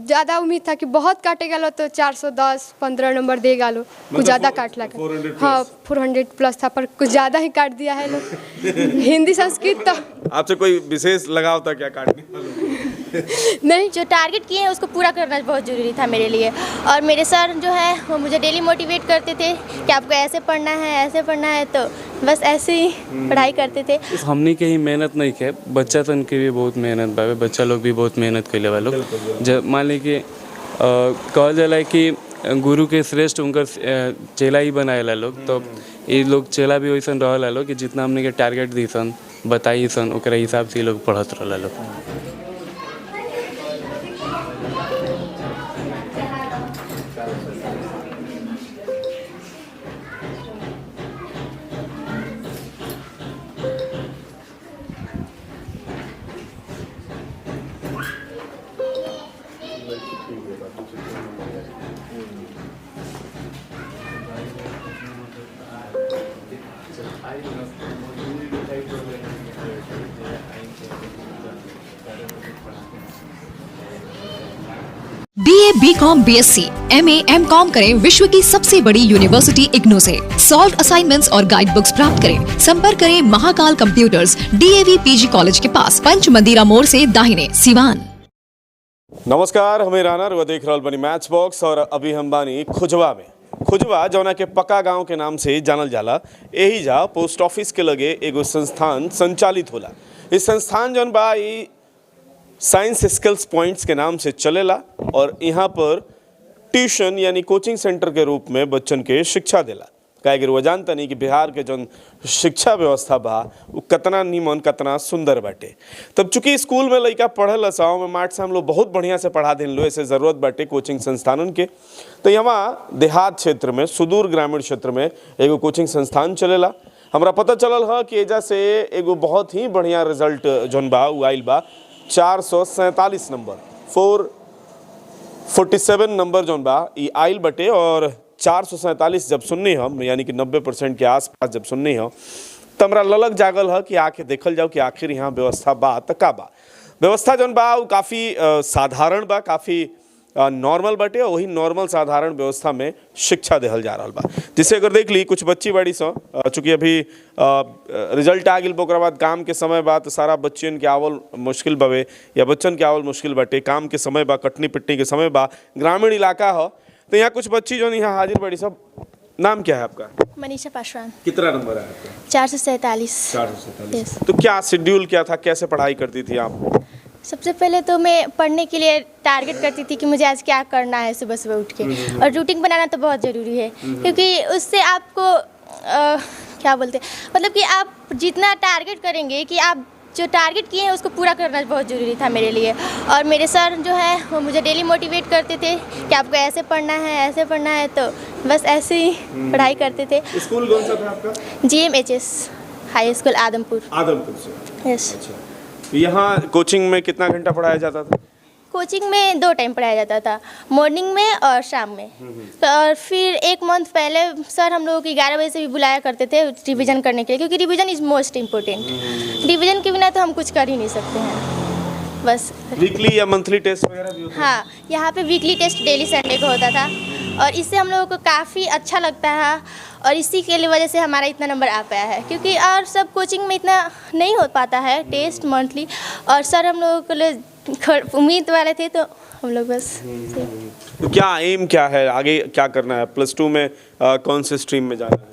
ज़्यादा उम्मीद था कि बहुत काटेगा लो तो 410-15 नंबर देगा लो, कुछ ज़्यादा काट लगा। 400 हाँ 400 प्लस था पर कुछ ज़्यादा ही काट दिया है लोग। हिंदी संस्कृत तो आपसे कोई विशेष लगाव था क्या काटने वालों को? नहीं, जो टारगेट किए हैं उसको पूरा करना बहुत ज़रूरी था मेरे लिए। और मेरे सर जो है वो मुझे डेली मोटिवेट करते थे कि आपको ऐसे पढ़ना है, ऐसे पढ़ना है, तो बस ऐसे ही पढ़ाई करते थे। हमनी के ही मेहनत नहीं के, बच्चा तन के भी बहुत मेहनत बावे, बच्चा लोग भी बहुत मेहनत कैले वालों। जब मान ली कि कहल जाला कि गुरु के श्रेष्ठ उनकर चेला ही बनाएला लोग, तो ये लोग चेला भी वैसन रहला लोग कि जितना हमने के टारगेट दी सन बताई सन ओकरा हिसाब से लोग पढ़त रहला लोग। BA, BCom, BSc, MA, MCom करें विश्व की सबसे बड़ी यूनिवर्सिटी इग्नू से। सॉल्व असाइनमेंट्स और गाइड बुक्स प्राप्त करें। संपर्क करें Mahakal computers, DAV PG college के पास, पंच मंदिरा मोड़ से दाहिने, सिवान। नमस्कार, हमें राना रुआ देख रहल बनी मैच बॉक्स और अभी हम बानी खुजवा में। खुजवा जौना के पक्का गांव के नाम से जानल जाला, यही जा पोस्ट ऑफिस के लगे एगो संस्थान संचालित होला। इस संस्थान जौन बा ई साइंस स्किल्स पॉइंट्स के नाम से चलेला और यहाँ पर ट्यूशन यानी कोचिंग सेंटर के रूप में बच्चन के शिक्षा देला। काहे कि रुआ जानता नहीं कि बिहार के जौन शिक्षा व्यवस्था बा वो कितना नीमन कितना सुंदर बाटे। तब चूंकि स्कूल में लइका पढ़ल साव में माट से हम लोग बहुत बढ़िया से पढ़ा देन लो, ऐसे ज़रूरत बाटे कोचिंग संस्थानन के। तो यहाँ देहात क्षेत्र में, सुदूर ग्रामीण क्षेत्र में एगो कोचिंग संस्थान चलेला। हमरा पता चलल है कि एजा से एगो बहुत ही बढ़िया रिजल्ट जौन बा वो आइल बा। 447 नंबर 447 नंबर जौन बा ई आइल बटे और 447 जब सुननी हम यानी कि 90% के आसपास जब सुननी हम तो हमरा ललक जागल है कि आके देखल जाओ कि आखिर यहाँ व्यवस्था बा त का बा। व्यवस्था जौन बा वो काफ़ी साधारण बा, काफ़ी नॉर्मल बाटे और वही नॉर्मल साधारण व्यवस्था में शिक्षा देहल जा रहा बा। जिससे अगर देख ली कुछ बच्ची बड़ी सो चूँकि अभी रिजल्ट आ गई ओकरा बाद काम के समय बा तो सारा बच्चियन के आवल मुश्किल बवे या बच्चन के आवल मुश्किल बाटे। काम के समय बा, कटनी पिटनी के समय बा, ग्रामीण इलाका हो। तो यहाँ कुछ बच्ची जो यहाँ हाजिर बड़ी सब। नाम क्या है आपका? मनीषा पासवान। कितना नंबर है आपका? 447। 447। तो क्या शेड्यूल क्या था, कैसे पढ़ाई करती थी आप? सबसे पहले तो मैं पढ़ने के लिए टारगेट करती थी कि मुझे आज क्या करना है सुबह सुबह उठ के। और रूटीन बनाना तो बहुत ज़रूरी है क्योंकि उससे आपको क्या बोलते हैं, मतलब कि आप जितना टारगेट करेंगे कि आप जो टारगेट किए हैं उसको पूरा करना बहुत ज़रूरी था मेरे लिए। और मेरे सर जो है वो मुझे डेली मोटिवेट करते थे कि आपको ऐसे पढ़ना है, ऐसे पढ़ना है, तो बस ऐसे ही पढ़ाई करते थे। स्कूल कौन सा था आपका? GMHS हाई स्कूल आदमपुर। आदमपुर से। यस। अच्छा, यहाँ कोचिंग में कितना घंटा पढ़ाया जाता था? कोचिंग में 2 टाइम पढ़ाया जाता था, मॉर्निंग में और शाम में। तो और फिर 1 मंथ पहले सर हम लोगों को 11 बजे से भी बुलाया करते थे रिवीजन करने के लिए, क्योंकि revision is most important. Revision के बिना तो हम कुछ कर ही नहीं सकते हैं। बस वीकली या मंथली टेस्ट वगैरह भी होता है? हाँ, यहाँ पे वीकली टेस्ट डेली संडे को होता था और इससे हम लोगों को काफ़ी अच्छा लगता है और इसी के लिए वजह से हमारा इतना नंबर आ पाया है, क्योंकि और सब कोचिंग में इतना नहीं हो पाता है टेस्ट मंथली। और सर हम लोगों के लिए उम्मीद वाले थे तो हम लोग बस। तो क्या एम क्या है, आगे क्या करना है? प्लस 2 में कौन से स्ट्रीम में जाना है?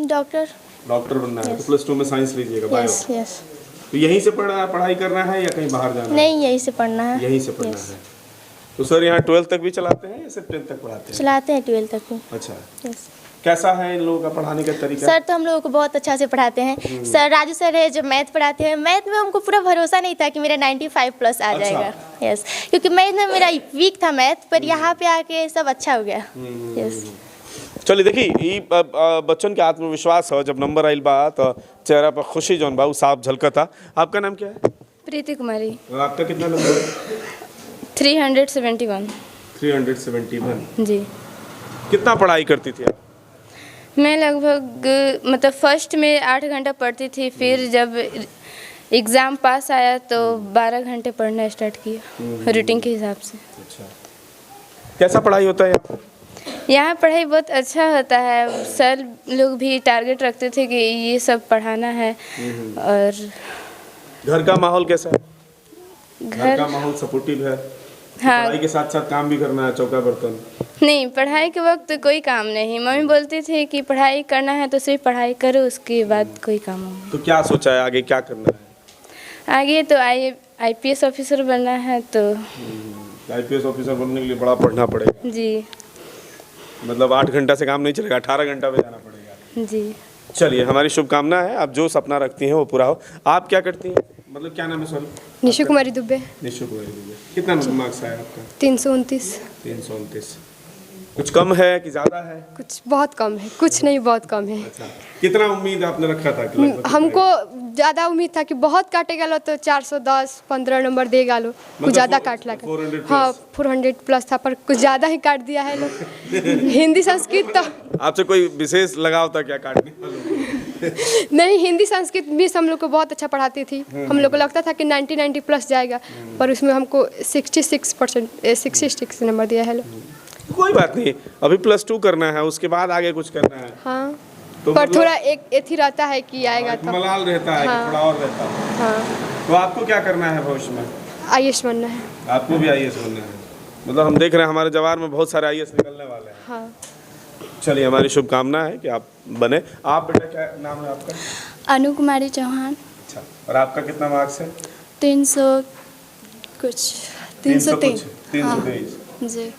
डॉक्टर बनना है। तो प्लस 2 में साइंस लीजिएगा, बायो। यस। तो यहीं से पढ़ाई करना है या कहीं बाहर जाना है? नहीं, यहीं से पढ़ना है। यहीं से पढ़ना है। तो सर यहाँ 12th तक भी चलाते हैं या सिर्फ 10th तक पढ़ाते हैं? चलाते हैं 12th तक भी। अच्छा। यस। कैसा है इन लोगों का पढ़ाने का तरीका? सर तो हम लोगों को बहुत अच्छा से पढ़ाते हैं। सर राजू सर है जो मैथ पढ़ाते हैं। मैथ में हमको पूरा भरोसा नहीं था कि मेरा 95 प्लस आ जाएगा। यस, क्योंकि मैथ में मेरा वीक था मैथ, पर यहाँ पे आके सब अच्छा हो गया। यस। चलिए देखिए बच्चन के आत्मविश्वास है, जब नंबर आइल बा तो चेहरा पर खुशी जौन बा साफ झलकता। आपका नाम क्या है? प्रीति कुमारी। आपका कितना नंबर? 371। 371 जी। कितना पढ़ाई करती थी आप? मैं लगभग मतलब फर्स्ट में 8 घंटा पढ़ती थी, फिर जब एग्ज़ाम पास आया तो 12 घंटे पढ़ना स्टार्ट किया रूटीन के हिसाब से। अच्छा, कैसा पढ़ाई होता है यहाँ? यहाँ पढ़ाई बहुत अच्छा होता है, सर लोग भी टारगेट रखते थे कि ये सब पढ़ाना है। और घर का माहौल कैसा है? घर का घर माहौल सपोर्टिव है? हाँ, पढ़ाई के साथ साथ काम भी करना है, चौका बर्तन? नहीं पढ़ाई के वक्त कोई काम नहीं। मम्मी बोलती थी कि पढ़ाई करना है तो सिर्फ पढ़ाई करो, उसके बाद कोई काम हो। तो क्या सोचा है आगे क्या करना है? आगे तो IPS ऑफिसर बनना है तो IPS ऑफिसर बनने के लिए बड़ा पढ़ना पड़ेगा। जी मतलब 8 घंटा से काम नहीं चलेगा, 18 घंटा में जाना पड़ेगा। जी। चलिए, हमारी शुभकामना है आप जो सपना रखती हैं वो पूरा हो। आप क्या करती हैं? मतलब क्या नाम है? सॉरी, निशु कुमारी दुबे। निशु कुमारी दुबे। कितना मार्क्स आया आपका? 329। 329। कुछ कम है कि ज़्यादा है? कुछ बहुत कम है, कुछ नहीं बहुत कम है। अच्छा, कितना उम्मीद आपने रखा था कि लगभग हमको ज़्यादा उम्मीद था कि बहुत काटेगा लो तो 410 15 नंबर देगा लो, कुछ ज़्यादा काट लगा। 400 हाँ 400 प्लस था, पर कुछ ज़्यादा ही काट दिया है लोग। हिंदी संस्कृत तो आपसे कोई विशेष लगाव था क्या काटने वालों? नहीं, हिंदी संस्कृत मिस हम लोग को बहुत अच्छा पढ़ाती थी। हम लोग को लगता था कि 90 प्लस जाएगा, पर उसमें हमको 66 नंबर दिया है लोग। कोई बात नहीं, अभी +2 करना है, उसके बाद आगे कुछ करना है। हाँ, तो पर मतलब थोड़ा एक एथी रहता है कि आएगा एक तो। मलाल रहता है कि हाँ। थोड़ा और रहता है। हाँ, तो आपको क्या करना है भविष्य में? IAS बनना है। आपको भी IAS बनना है? मतलब हम देख रहे हैं हमारे जवार में बहुत सारे IAS निकलने वाले हैं। हाँ, चलिए, हमारी शुभकामना है कि आप बने। आप बेटा क्या नाम है आपका? अनु कुमारी चौहान। अच्छा, और आपका कितना मार्क्स है? 300 कुछ 303। 323। जी,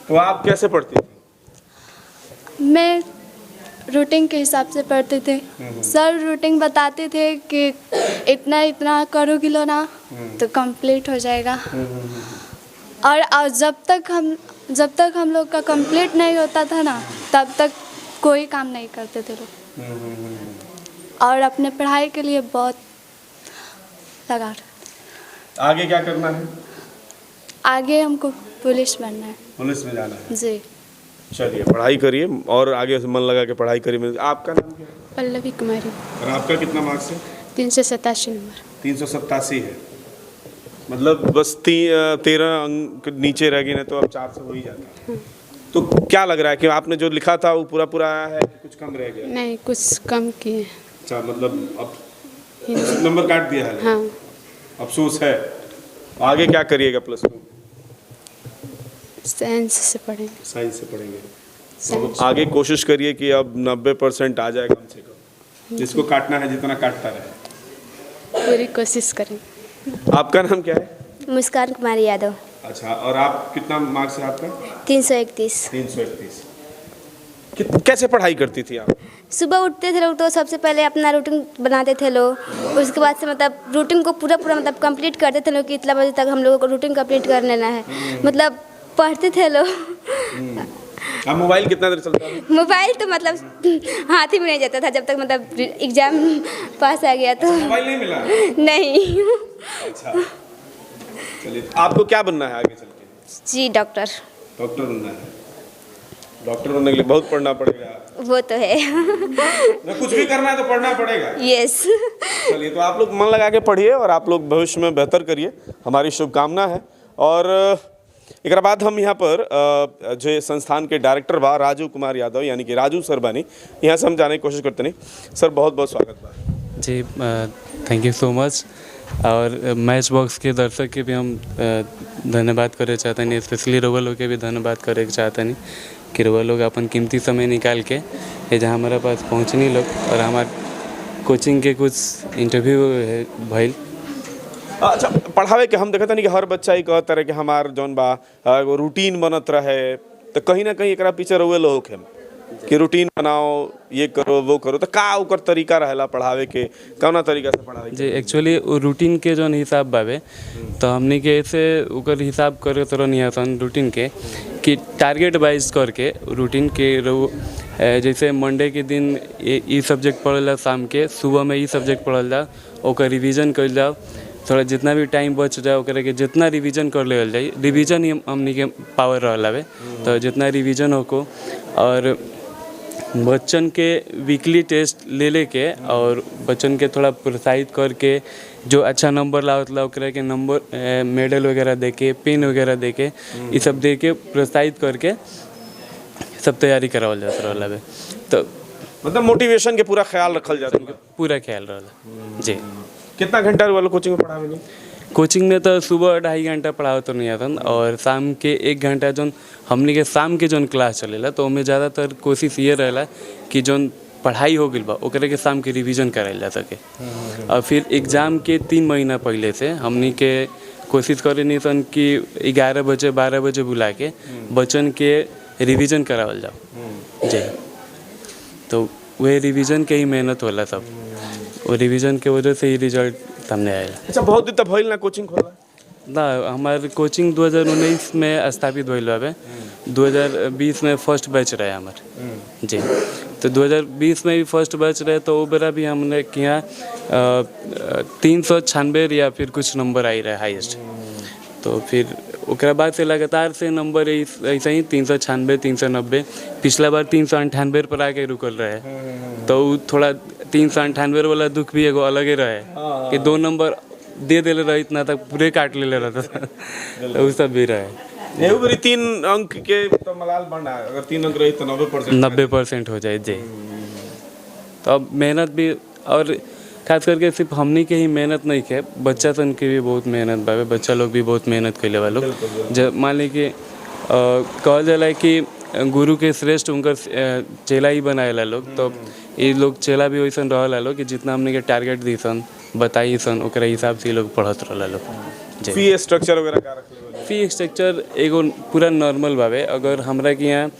तो आप कैसे पढ़ती थी? मैं रूटीन के हिसाब से पढ़ते थे। सर रूटीन बताते थे कि इतना इतना करोगी लो ना तो कंप्लीट हो जाएगा। और जब तक हम लोग का कंप्लीट नहीं होता था ना, तब तक कोई काम नहीं करते थे लोग। और अपने पढ़ाई के लिए बहुत लगा रहे। आगे क्या करना है? आगे हमको पुलिस बनना है। पुलिस में जाना है? जी। चलिए, पढ़ाई करिए और आगे मन लगा के पढ़ाई करिए। आपका नाम क्या है? पल्लवी कुमारी। और आपका कितना मार्क्स है? 387 नंबर। 387 है। मतलब बस 13 अंक नीचे रह गई ना, तो अब 400 हो ही जाता है। तो क्या लग रहा है कि आपने जो लिखा था वो पूरा पूरा आया है कि कुछ कम रह गया? नहीं, कुछ कम किए। अच्छा, मतलब अब नंबर काट दिया है? हाँ, अफसोस है। आगे क्या करिएगा +2? साइंस से पढ़ेंगे। साइंस से पढ़ेंगे तो अब आगे कोशिश करिए कि अब 90% आ जाए कम से कम। जिसको काटना है जितना काटता रहे। पूरी कोशिश करेंगे। आपका नाम क्या है? मुस्कान कुमारी यादव। अच्छा, और आप कितना मार्क्स है आपका? 331। 331। कैसे पढ़ाई करती थी आप? सुबह उठते थे लोग तो सबसे पहले अपना रूटीन बनाते थे लोग। उसके बाद से मतलब रूटीन को पूरा मतलब कंप्लीट करते थे लोग कि इतना बजे तक हम लोगों को रूटीन कंप्लीट कर लेना है। मतलब पढ़ते थे लोग। अब मोबाइल कितना देर चलता है? मोबाइल तो मतलब हाथ ही में नहीं जाता था जब तक मतलब एग्जाम पास आ गया तो। मोबाइल नहीं मिला? नहीं। अच्छा, चलिए, आपको क्या बनना है आगे चल के? जी, डॉक्टर। डॉक्टर बनना है? डॉक्टर बनने के लिए बहुत पढ़ना पड़ेगा। वो तो है। ना कुछ भी करना है तो पढ़ना पड़ेगा। यस। चलिए, तो आप लोग मन लगा के पढ़िए और आप लोग भविष्य में बेहतर करिए, हमारी शुभकामना है। और एक बाद हम यहाँ पर जो संस्थान के डायरेक्टर बा राजू कुमार यादव यानी कि राजू सर बानी, यहाँ से हम जाने की कोशिश करते नहीं। सर, बहुत बहुत स्वागत बा। जी, थैंक यू सो मच। और मैच बॉक्स के दर्शक के भी हम धन्यवाद करे चाहते हैं, स्पेशली रउआ लोग के भी धन्यवाद करे चाहते हैं कि रउआ लोग अपन कीमती समय निकाल के ये जहाँ हमारे पास पहुँचनी लोग और हमारे कोचिंग के कुछ इंटरव्यू है भइल। अच्छा, पढ़ावे के हम देखते नहीं कि हर बच्चा ही कहता रहे कि हमार जौन बा रूटीन बनत रहे, तो कहीं ना कहीं एकरा पीछे रउए लोग हैं कि रूटीन बनाओ, ये करो वो करो। तो का ओकर तरीका रहेला पढ़ावे के, कौना तरीका से पढ़ावे के? जी, एक्चुअली रूटीन के जौन हिसाब बावे तो हमने के ऐसे ओकर हिसाब करे तो नहीं आसान रूटीन के कि टारगेट वाइज करके रूटीन के जैसे मंडे के दिन ई सब्जेक्ट पढ़ल जाओ, शाम के सुबह में ई सब्जेक्ट पढ़ल जाओ, ओकर रिवीजन कर जाओ, थोड़ा जितना भी टाइम बच जाए ओकरे के जितना रिवीजन कर ले जाए, रिवीजन ही हमने के पावर रहला है। तो जितना रिवीजन हो को और बच्चन के वीकली टेस्ट ले लेके और बच्चन के थोड़ा प्रोत्साहित करके जो अच्छा नंबर लावत ला ओकरा के नंबर मेडल वगैरह देके पेन वगैरह देके ये सब दे के प्रोत्साहित करके सब तैयारी करावल जात रहला बे। तो मतलब मोटिवेशन के पूरा ख्याल रखल जाता है। पूरा ख्याल रहला जी। कितना घंटा वाला कोचिंग में पढ़ावे नहीं? कोचिंग में तो सुबह 2.5 घंटा पढ़ाओ तो नहीं आता और शाम के 1 घंटा जोन हमने के शाम के जोन क्लास चलेला तो उनमें ज़्यादातर कोशिश ये रहेला कि जोन पढ़ाई हो गई बा ओकरे के शाम के रिवीजन करायल जा सके। और फिर एग्ज़ाम के 3 महीना पहले से हमने के कोशिश करे नहीं सन कि 11 बजे 12 बजे बुला के बच्चन के रिवीजन करावल जाओ जी। तो वह रिवीजन के ही मेहनत होला सब, वो रिवीजन के वजह से ही रिजल्ट सामने आएगा। अच्छा, बहुत दिन तक भइल ना कोचिंग खोला? ना, हमारे कोचिंग 2019 में स्थापित भइल बाबे। 2020 में फर्स्ट बैच रहे हमारे जी। तो 2020 में भी फर्स्ट बैच रहे तो वो बेरा भी हमने किया 396 या फिर कुछ नंबर आई रहे हाईएस्ट। तो फिर ओकरा बाद से लगातार से नंबर ऐसे ही 396 390 पिछला बार 398 पर आके रुकल रहे। तो थोड़ा 398 वाला दुख भी एगो अलग ही रहे कि 2 नंबर दे देले रहे इतना तक पूरे काट ले रहता तो वो सब भी रहे। एहू बेरी 3 अंक के तो मलाल बन रहा है, अगर 3 अंक रही तो 90% हो जाए जी। तो अब मेहनत भी और खास करके सिर्फ हमनी के ही मेहनत नहीं है, बच्चा सन के भी बहुत मेहनत बावे। बच्चा लोग भी बहुत मेहनत कैले बा लोग। जब मान ली कि कहल जाला कि गुरु के श्रेष्ठ उनकर चेला ही बनाएला लोग। तो ये लोग चेला भी वैसन रहला लोग कि जितना हमने के टारगेट दी सन बताई सन ओकरा हिसाब से लोग पढ़त रहला लोग जी। फी स्ट्रक्चर वगैरह का रखले? फी स्ट्रक्चर एगो पूरा नॉर्मल बावे। अगर हमरा के यहाँ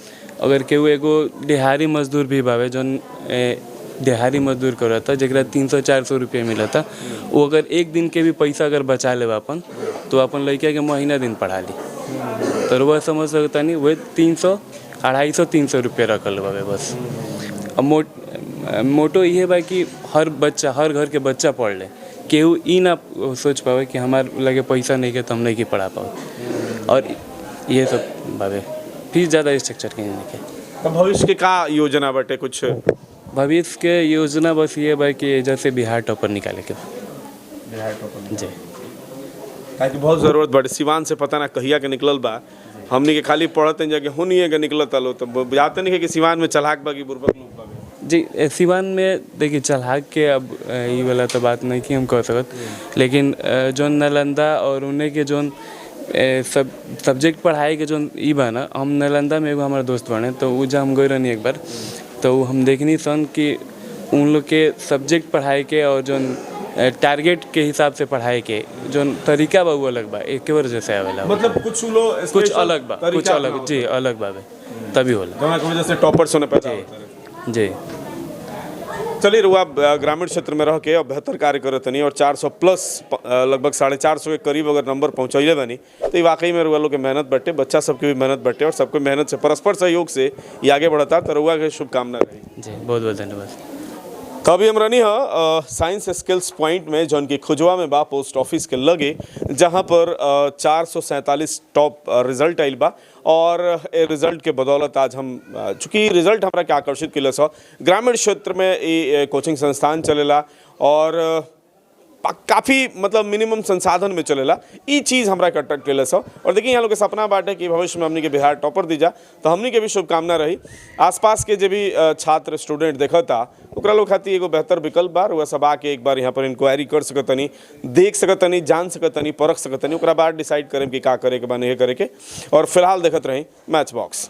अगर केहू एगो दिहाड़ी मजदूर भी बावे जौन दिहाड़ी मजदूर करता जरा 300-400 रुपये मिलता, वो अगर एक दिन के भी पैसा अगर बचा ले अपन तो अपन लड़का के महीना दिन पढ़ा ली। तो वह समझ सकता नहीं वह 300 250-300 रुपये रखल बावे बस। अब मोटो ये बा कि हर बच्चा हर घर के बच्चा पढ़ ले, केहू ई ना सोच पावे कि हमारे लगे पैसा नहीं के तो हम नहीं की पढ़ा पाओ। और ये सब बावे फीस ज़्यादा स्ट्रक्चर के नहीं के। तो भविष्य के का योजना बटे? कुछ भविष्य के योजना बस ये बा कि जैसे बिहार टॉपर निकाले के बिहार टॉपर जी। ताकि बहुत ज़रूरत बटे। सिवान से पता ना कहिया के निकलल बा, हमने के खाली पढ़ते जगह हुनिए के निकलत आलो तो जाते नहीं कि सिवान में चलाक बा कि बुर्बक लोग बा जी। सिवान में देखिए चलाक के अब ये वाला तो बात नहीं कि हम कह सकत, लेकिन जोन नालंदा और उन्हें के जोन सब सब्जेक्ट पढ़ाई के जोन ई बा ना, हम नालंदा में एगो हमारे दोस्त बने तो वो जब हम गए रहनी एक बार तो हम देखनी सन कि उन लोग के सब्जेक्ट पढ़ाई के और जोन टारगेट के हिसाब से पढ़ाई के जोन तरीका बा वो अलग बा। एक के वजह से आवेला मतलब कुछ अलग बा, कुछ अलग जी अलग बावे तभी होला दोनों की वजह से टॉपर्स होने पैदा होता है जी। चलिए रुआ ग्रामीण क्षेत्र में रह के और बेहतर कार्य करत नहीं और 400 प्लस लगभग 450 के करीब अगर नंबर पहुँचैले बनी तो ये वाकई में रुआ लोग के मेहनत बटे, बच्चा सबके भी मेहनत बटे और सबको मेहनत से परस्पर सहयोग से ये आगे बढ़ता। तो रुआ के शुभकामना रही जी। बहुत बहुत धन्यवाद। तो अभी हम रहनी है साइंस स्किल्स पॉइंट में जौन की खुजवा में बा पोस्ट ऑफिस के लगे, जहां पर 447 टॉप रिजल्ट आइल बा। और ए रिजल्ट के बदौलत आज हम चूँकि रिजल्ट हमारा के आकर्षित किले सो ग्रामीण क्षेत्र में ये कोचिंग संस्थान चलेला और काफ़ी मतलब मिनिमम संसाधन में चलेला, ये चीज़ हमारा के अट्रैक्ट केले सो। और देखिए यहाँ लोग के सपना बाटे कि भविष्य में हमनी के बिहार टॉपर दी जा, तो हमनी के भी शुभकामना रही। आसपास के जो भी छात्र स्टूडेंट देखता ओकरा लोग खातिर एगो बेहतर विकल्प बा। वह सब आके एक बार यहाँ पर इंक्वायरी कर सकतनी, देख सकतनी, जान सकतनी, परख सकतनी, ओकरा बाद डिसाइड करें कि का करे के बा नहीं करे के। और फिलहाल देखत रही मैच बॉक्स।